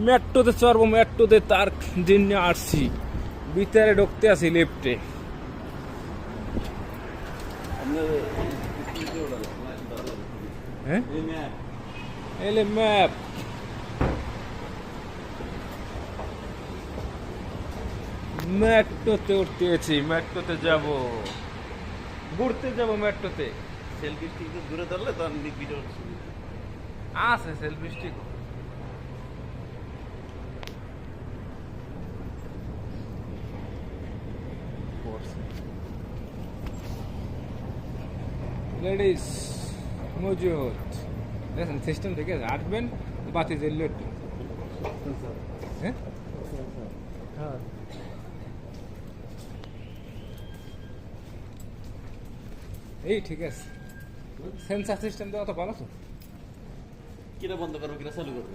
মেট্রোতে চড়বো, মেট্রোতে তার জন্য আসছি। ভিতরে ঢুকতে আছি লিফটে। হ্যাঁ, এলে ম্যাপ। মেট্রোতে উঠতে গেছি, মেট্রোতে যাব, ঘুরতে যাব মেট্রোতে। সেলফি স্টিক দূরে ধরলে তো আমি ভিডিও আছে সেলফি স্টিক। লেডিস মজুদ, দেখেন সিস্টেম থেকে আসবেন, বাতি জ্বললো একটু। হ্যাঁ, এই ঠিক আছে। সেন্সার সিস্টেম দেওয়া তো ভালো তো। কিরা বন্ধ করবো কিরা চালু করবো।